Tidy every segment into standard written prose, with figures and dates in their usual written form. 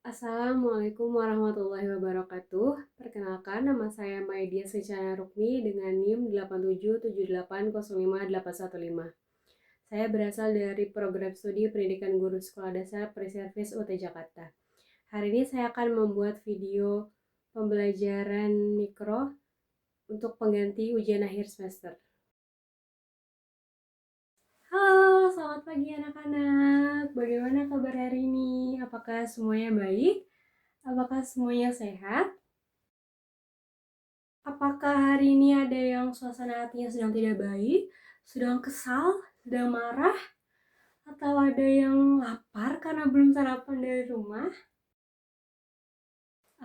Assalamualaikum warahmatullahi wabarakatuh. Perkenalkan, nama saya Maidia Secana Rukmi dengan NIM 8778058115. Saya berasal dari program studi Pendidikan Guru Sekolah Dasar Pre-Servis UT Jakarta. Hari ini saya akan membuat video pembelajaran mikro untuk pengganti ujian akhir semester. Halo, selamat pagi anak-anak. Bagaimana kabar hari ini? Apakah semuanya baik? Apakah semuanya sehat? Apakah hari ini ada yang suasana hatinya sedang tidak baik, sedang kesal, sedang marah, atau ada yang lapar karena belum sarapan dari rumah?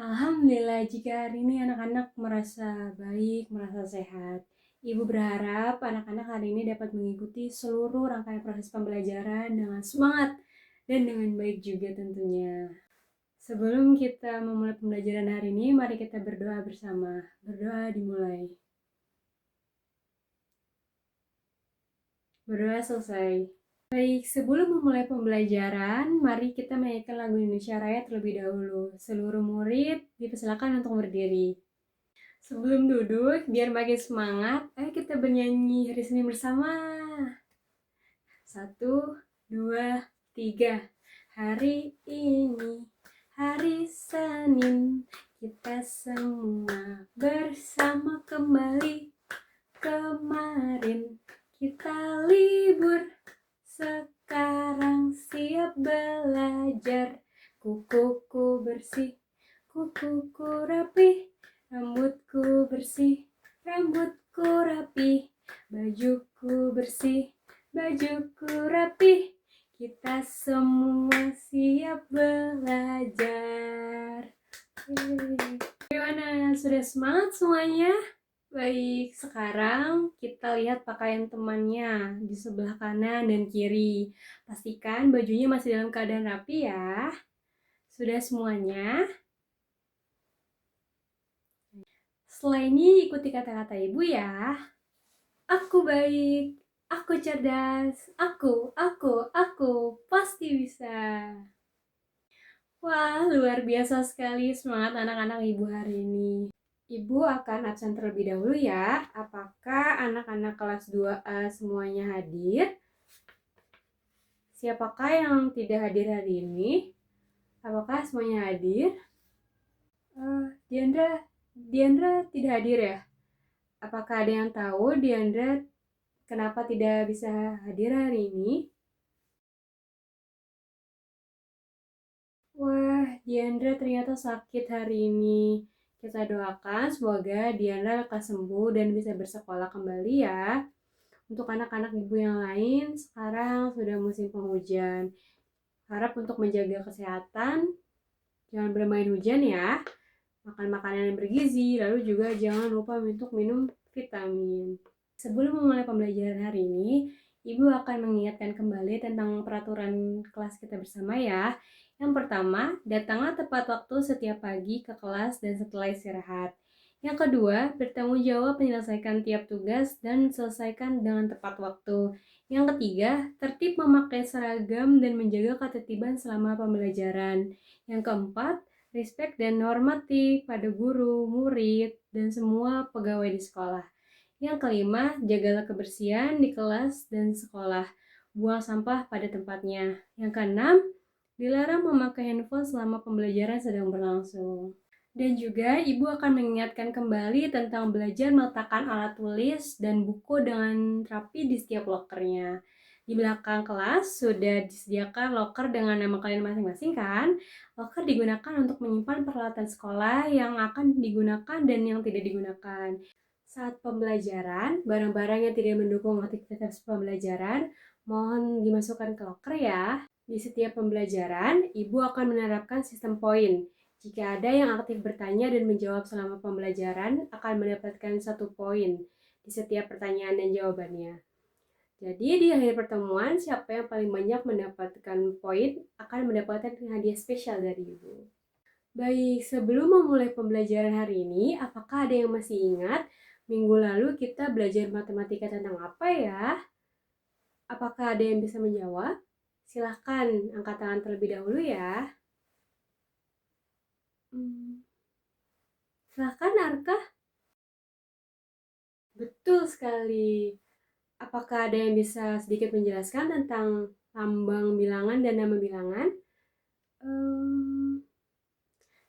Alhamdulillah jika hari ini anak-anak merasa baik, merasa sehat. Ibu berharap anak-anak hari ini dapat mengikuti seluruh rangkaian proses pembelajaran dengan semangat dan dengan baik juga tentunya. Sebelum kita memulai pembelajaran hari ini, mari kita berdoa bersama. Berdoa dimulai. Berdoa selesai. Baik, sebelum memulai pembelajaran, mari kita menyanyikan lagu Indonesia Raya terlebih dahulu. Seluruh murid dipersilakan untuk berdiri. Sebelum duduk, biar makin semangat, ayo kita bernyanyi Hari Senin bersama. 1, 2, 3. Hari ini, hari Senin, kita semua bersama kembali. Kemarin kita libur, sekarang siap belajar. Kukuku bersih, kukuku rapi, rambutku bersih, rambutku rapi, bajuku bersih, bajuku rapi. Kita semua siap belajar. Gimana? Sudah semangat semuanya? Baik, sekarang kita lihat pakaian temannya di sebelah kanan dan kiri. Pastikan bajunya masih dalam keadaan rapi ya. Sudah semuanya? Setelah ini ikuti kata-kata ibu ya. Aku baik, aku cerdas, aku pasti bisa. Wah, luar biasa sekali semangat anak-anak ibu hari ini. Ibu akan absen terlebih dahulu ya. Apakah anak-anak kelas 2A semuanya hadir? Siapakah yang tidak hadir hari ini? Apakah semuanya hadir? Diandra tidak hadir ya? Apakah ada yang tahu Diandra kenapa tidak bisa hadir hari ini? Wah, Diandra ternyata sakit hari ini. Kita doakan semoga Diandra lekas sembuh dan bisa bersekolah kembali ya. Untuk anak-anak ibu yang lain, sekarang sudah musim penghujan. Harap untuk menjaga kesehatan, jangan bermain hujan ya. Makan makanan yang bergizi, lalu juga jangan lupa untuk minum vitamin. Sebelum memulai pembelajaran hari ini, Ibu akan mengingatkan kembali tentang peraturan kelas kita bersama ya. Yang pertama, datanglah tepat waktu setiap pagi ke kelas dan setelah istirahat. Yang kedua, bertanggung jawab menyelesaikan tiap tugas dan selesaikan dengan tepat waktu. Yang ketiga, tertib memakai seragam dan menjaga ketertiban selama pembelajaran. Yang keempat, respek dan hormati pada guru, murid, dan semua pegawai di sekolah. Yang kelima, jagalah kebersihan di kelas dan sekolah. Buang sampah pada tempatnya. Yang keenam, dilarang memakai handphone selama pembelajaran sedang berlangsung. Dan juga ibu akan mengingatkan kembali tentang belajar meletakkan alat tulis dan buku dengan rapi di setiap lokernya. Di belakang kelas sudah disediakan loker dengan nama kalian masing-masing kan? Loker digunakan untuk menyimpan peralatan sekolah yang akan digunakan dan yang tidak digunakan. Saat pembelajaran, barang-barang yang tidak mendukung aktivitas pembelajaran mohon dimasukkan ke loker ya. Di setiap pembelajaran, ibu akan menerapkan sistem poin. Jika ada yang aktif bertanya dan menjawab selama pembelajaran, akan mendapatkan 1 poin di setiap pertanyaan dan jawabannya. Jadi di akhir pertemuan, siapa yang paling banyak mendapatkan poin akan mendapatkan hadiah spesial dari ibu. Baik, sebelum memulai pembelajaran hari ini, apakah ada yang masih ingat minggu lalu kita belajar matematika tentang apa ya? Apakah ada yang bisa menjawab? Silahkan angkat tangan terlebih dahulu ya. Silakan Arka. Betul sekali. Apakah ada yang bisa sedikit menjelaskan tentang lambang bilangan dan nama bilangan?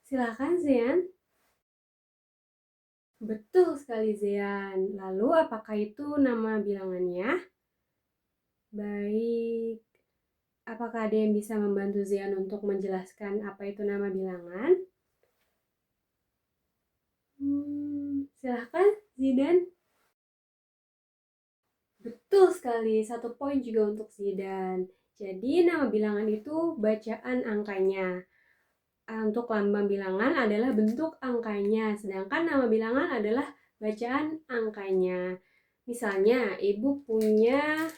Silakan Zian. Betul sekali Zian. Lalu apakah itu nama bilangannya? Baik. Apakah ada yang bisa membantu Zian untuk menjelaskan apa itu nama bilangan? Silahkan Zidan. Betul sekali, 1 poin juga untuk Zidan. Jadi nama bilangan itu bacaan angkanya. Untuk lambang bilangan adalah bentuk angkanya, sedangkan nama bilangan adalah bacaan angkanya. Misalnya, ibu punya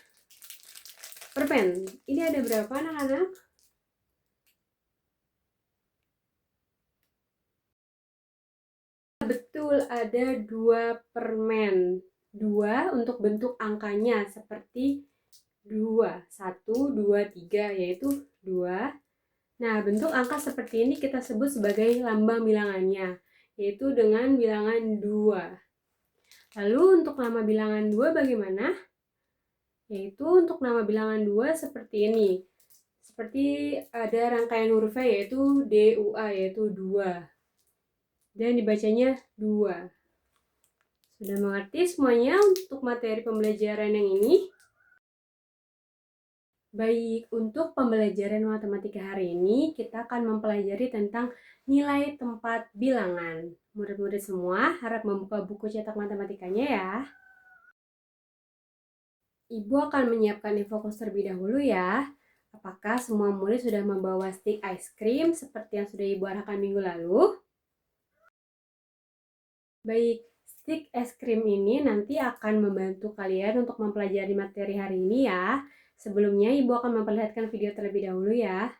permen. Ini ada berapa anak-anak? Betul, ada 2 permen. 2 untuk bentuk angkanya seperti 2, 1, 2, 3, yaitu 2. Nah, bentuk angka seperti ini kita sebut sebagai lambang bilangannya, yaitu dengan bilangan 2. Lalu untuk nama bilangan 2 bagaimana? Yaitu untuk nama bilangan 2 seperti ini. Seperti ada rangkaian hurufnya yaitu DUA, yaitu 2. Dan dibacanya 2. Sudah mengerti semuanya untuk materi pembelajaran yang ini? Baik, untuk pembelajaran matematika hari ini kita akan mempelajari tentang nilai tempat bilangan. Murid-murid semua harap membuka buku cetak matematikanya ya. Ibu akan menyiapkan infokus terlebih dahulu ya. Apakah semua murid sudah membawa stik ice cream seperti yang sudah Ibu arahkan minggu lalu? Baik, stik es krim ini nanti akan membantu kalian untuk mempelajari materi hari ini ya. Sebelumnya, Ibu akan memperlihatkan video terlebih dahulu ya.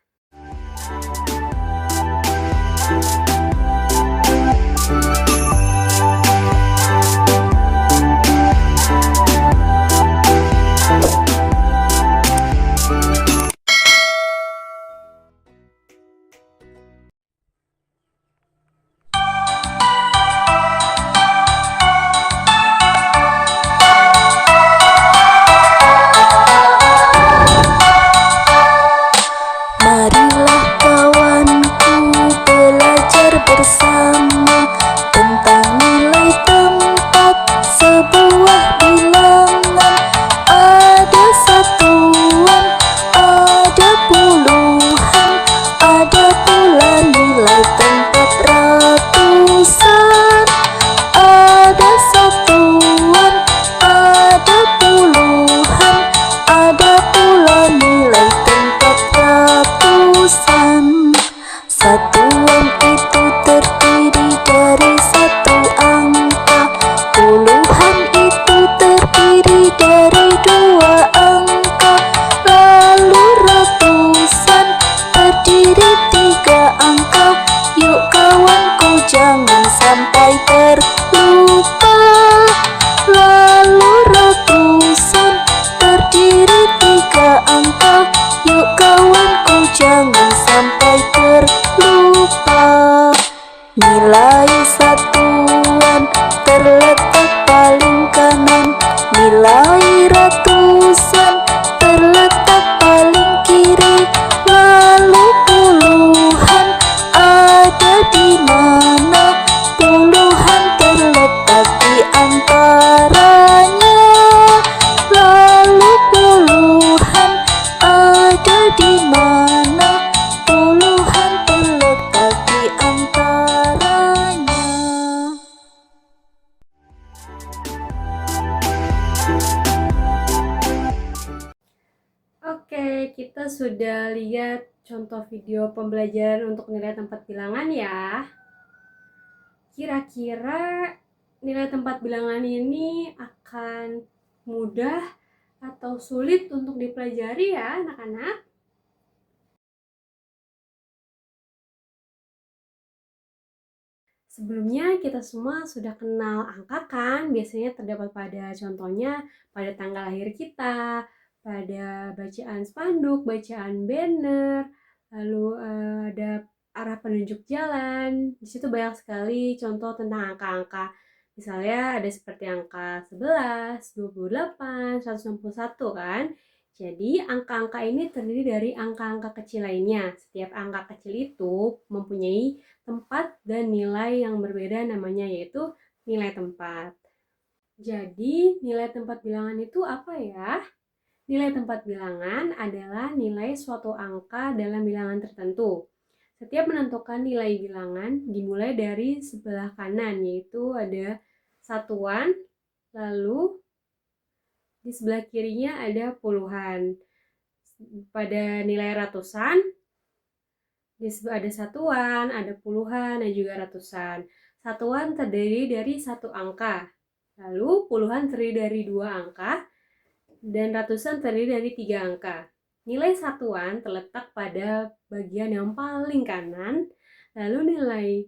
Oke, kita sudah lihat contoh video pembelajaran untuk nilai tempat bilangan ya. Kira-kira nilai tempat bilangan ini akan mudah atau sulit untuk dipelajari ya anak-anak? Sebelumnya kita semua sudah kenal angka kan? Biasanya terdapat pada contohnya pada tanggal lahir kita, pada bacaan spanduk, bacaan banner, lalu ada arah penunjuk jalan. Di situ banyak sekali contoh tentang angka-angka. Misalnya ada seperti angka 11, 28, 161 kan. Jadi angka-angka ini terdiri dari angka-angka kecil lainnya. Setiap angka kecil itu mempunyai tempat dan nilai yang berbeda, namanya yaitu nilai tempat. Jadi nilai tempat bilangan itu apa ya? Nilai tempat bilangan adalah nilai suatu angka dalam bilangan tertentu. Setiap menentukan nilai bilangan dimulai dari sebelah kanan, yaitu ada satuan, lalu di sebelah kirinya ada puluhan. Pada nilai ratusan, ada satuan, ada puluhan, dan juga ratusan. Satuan terdiri dari satu angka, lalu puluhan terdiri dari dua angka, dan ratusan terdiri dari 3 angka. Nilai satuan terletak pada bagian yang paling kanan, lalu nilai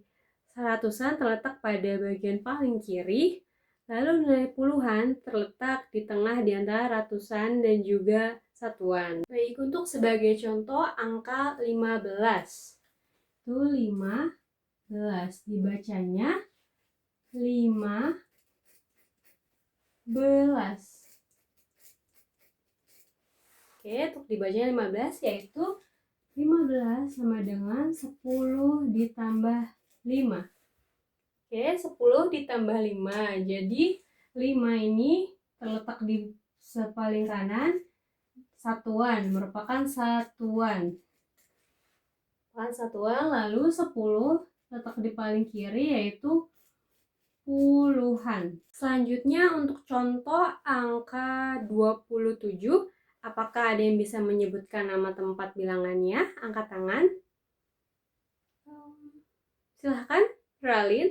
ratusan terletak pada bagian paling kiri, lalu nilai puluhan terletak di tengah di antara ratusan dan juga satuan. Baik, untuk sebagai contoh angka 15. Itu 15 dibacanya 5 belas. Oke, untuk dibacanya 15 yaitu 15 sama dengan 10 ditambah 5. Oke, 10 ditambah 5. Jadi 5 ini terletak di paling kanan, satuan, merupakan satuan. Lalu 10 terletak di paling kiri yaitu puluhan. Selanjutnya untuk contoh angka 27. Apakah ada yang bisa menyebutkan nama tempat bilangannya? Angkat tangan. Silahkan, Ralin.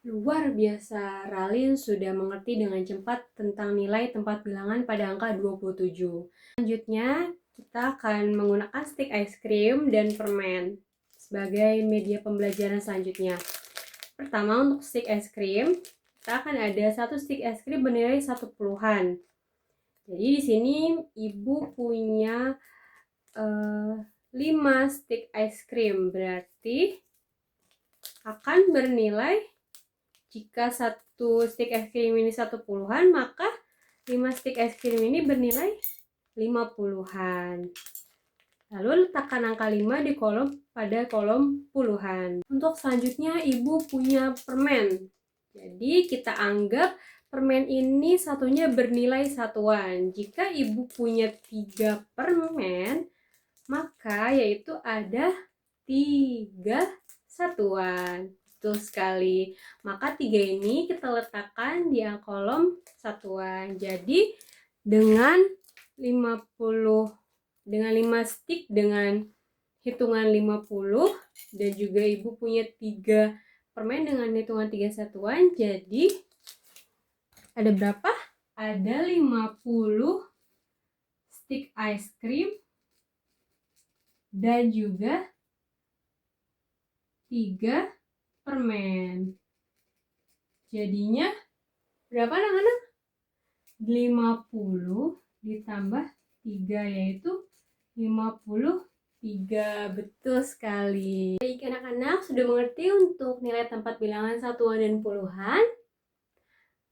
Luar biasa, Ralin sudah mengerti dengan cepat tentang nilai tempat bilangan pada angka 27. Selanjutnya, kita akan menggunakan stik es krim dan permen sebagai media pembelajaran selanjutnya. Pertama, untuk stik es krim, kita akan ada satu stik es krim bernilai 1 puluhan. Jadi di sini ibu punya 5 stik es krim, berarti akan bernilai, jika satu stik es krim ini 1 puluhan, maka 5 stik es krim ini bernilai 5 puluhan. Lalu letakkan angka 5 di pada kolom puluhan. Untuk selanjutnya ibu punya permen. Jadi kita anggap permen ini satunya bernilai satuan. Jika ibu punya 3 permen, maka yaitu ada 3 satuan. Betul sekali. Maka 3 ini kita letakkan di kolom satuan. Jadi dengan 5 stik dengan hitungan 50 dan juga ibu punya 3 permen dengan hitungan 3 satuan, jadi ada berapa? Ada 50 stik es krim dan juga 3 permen. Jadinya berapa anak-anak? 50 ditambah 3 yaitu 53. Betul sekali. Baik anak-anak, sudah mengerti untuk nilai tempat bilangan satuan dan puluhan?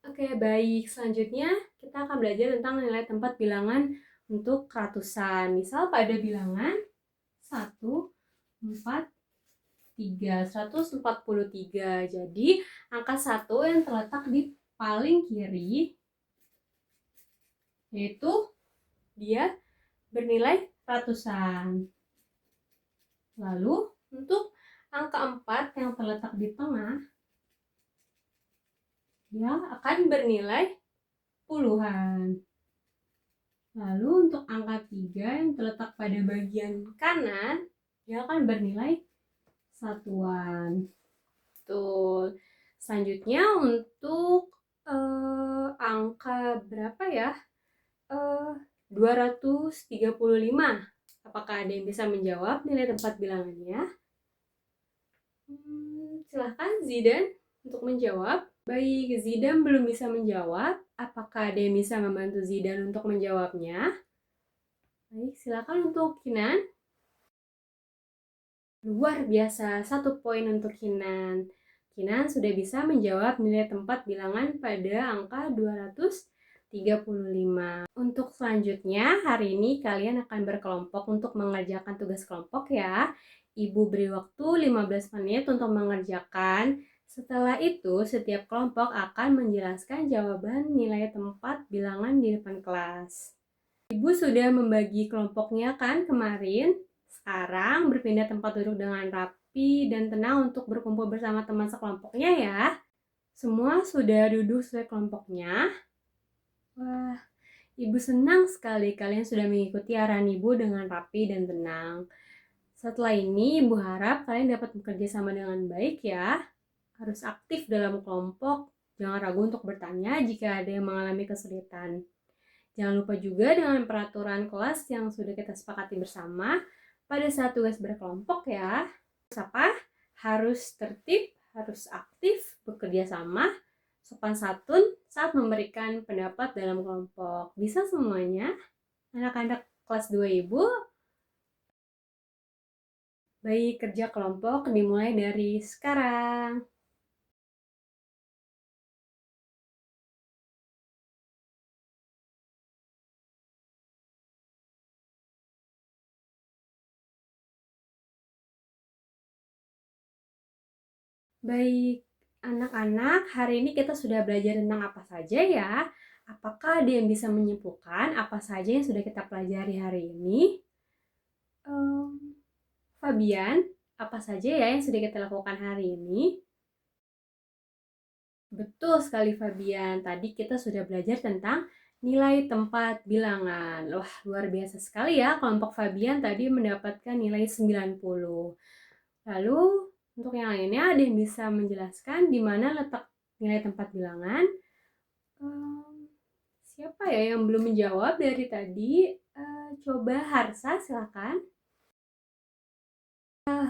Oke, baik. Selanjutnya kita akan belajar tentang nilai tempat bilangan untuk ratusan. Misal pada bilangan 143. Jadi angka 1 yang terletak di paling kiri, yaitu dia bernilai ratusan. Lalu untuk angka 4 yang terletak di tengah, dia akan bernilai puluhan. Lalu untuk angka 3 yang terletak pada bagian kanan, dia akan bernilai satuan. Betul. Selanjutnya untuk angka berapa ya? 235. Apakah ada yang bisa menjawab nilai tempat bilangannya? Silahkan Zidan untuk menjawab. Baik, Zidan belum bisa menjawab. Apakah ada yang bisa membantu Zidan untuk menjawabnya? Baik, silakan untuk Kinan. Luar biasa, 1 poin untuk Kinan. Kinan sudah bisa menjawab nilai tempat bilangan pada angka 235. Untuk selanjutnya, hari ini kalian akan berkelompok untuk mengerjakan tugas kelompok ya. Ibu beri waktu 15 menit untuk mengerjakan. Setelah itu, setiap kelompok akan menjelaskan jawaban nilai tempat bilangan di depan kelas. Ibu sudah membagi kelompoknya kan kemarin? Sekarang berpindah tempat duduk dengan rapi dan tenang untuk berkumpul bersama teman sekelompoknya ya. Semua sudah duduk sesuai kelompoknya. Wah, Ibu senang sekali kalian sudah mengikuti arahan Ibu dengan rapi dan tenang. Setelah ini, Ibu harap kalian dapat bekerja sama dengan baik ya. Harus aktif dalam kelompok. Jangan ragu untuk bertanya jika ada yang mengalami kesulitan. Jangan lupa juga dengan peraturan kelas yang sudah kita sepakati bersama pada saat tugas berkelompok ya. Apa? Harus tertib, harus aktif, bekerja sama, sopan santun saat memberikan pendapat dalam kelompok. Bisa semuanya? Anak-anak kelas 2 Ibu? Baik, kerja kelompok dimulai dari sekarang. Baik, anak-anak, hari ini kita sudah belajar tentang apa saja ya? Apakah ada yang bisa menyimpulkan apa saja yang sudah kita pelajari hari ini? Fabian, apa saja ya yang sudah kita lakukan hari ini? Betul sekali Fabian, tadi kita sudah belajar tentang nilai tempat bilangan. Wah, luar biasa sekali ya, kelompok Fabian tadi mendapatkan nilai 90. Lalu, untuk yang lainnya ada yang bisa menjelaskan di mana letak nilai tempat bilangan? Siapa ya yang belum menjawab dari tadi? Coba Harsa, silakan.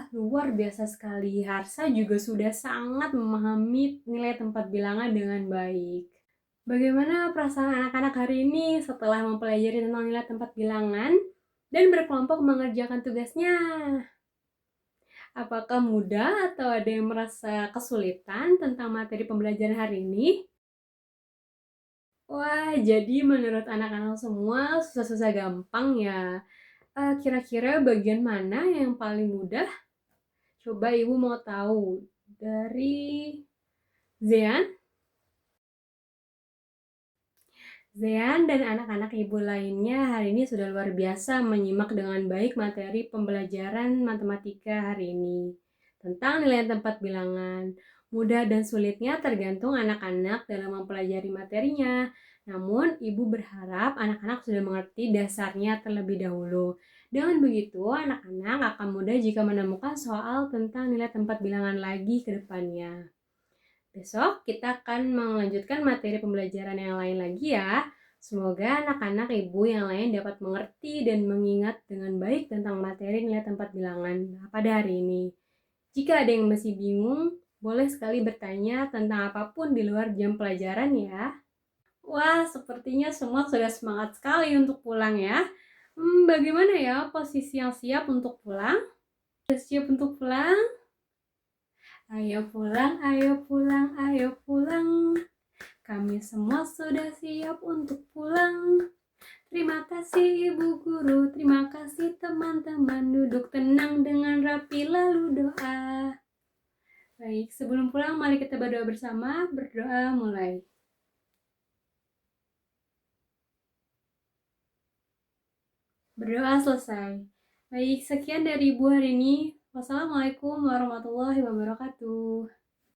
Luar biasa sekali. Harsa juga sudah sangat memahami nilai tempat bilangan dengan baik. Bagaimana perasaan anak-anak hari ini setelah mempelajari tentang nilai tempat bilangan dan berkelompok mengerjakan tugasnya? Apakah mudah atau ada yang merasa kesulitan tentang materi pembelajaran hari ini? Wah, jadi menurut anak-anak semua susah-susah gampang ya. Kira-kira bagian mana yang paling mudah? Coba Ibu mau tahu dari Zean. Zean dan anak-anak Ibu lainnya hari ini sudah luar biasa menyimak dengan baik materi pembelajaran matematika hari ini tentang nilai tempat bilangan. Mudah dan sulitnya tergantung anak-anak dalam mempelajari materinya. Namun, Ibu berharap anak-anak sudah mengerti dasarnya terlebih dahulu. Dengan begitu, anak-anak akan mudah jika menemukan soal tentang nilai tempat bilangan lagi ke depannya. Besok kita akan melanjutkan materi pembelajaran yang lain lagi ya. Semoga anak-anak Ibu yang lain dapat mengerti dan mengingat dengan baik tentang materi nilai tempat bilangan pada hari ini. Jika ada yang masih bingung, boleh sekali bertanya tentang apapun di luar jam pelajaran ya. Wah, sepertinya semua sudah semangat sekali untuk pulang ya. Bagaimana ya posisi yang siap untuk pulang? Sudah siap untuk pulang? Ayo pulang, ayo pulang, ayo pulang. Kami semua sudah siap untuk pulang. Terima kasih Ibu Guru, terima kasih teman-teman. Duduk tenang dengan rapi lalu doa. Baik, sebelum pulang mari kita berdoa bersama. Berdoa mulai. Berdoa selesai. Baik, sekian dari Ibu hari ini. Wassalamualaikum warahmatullahi wabarakatuh.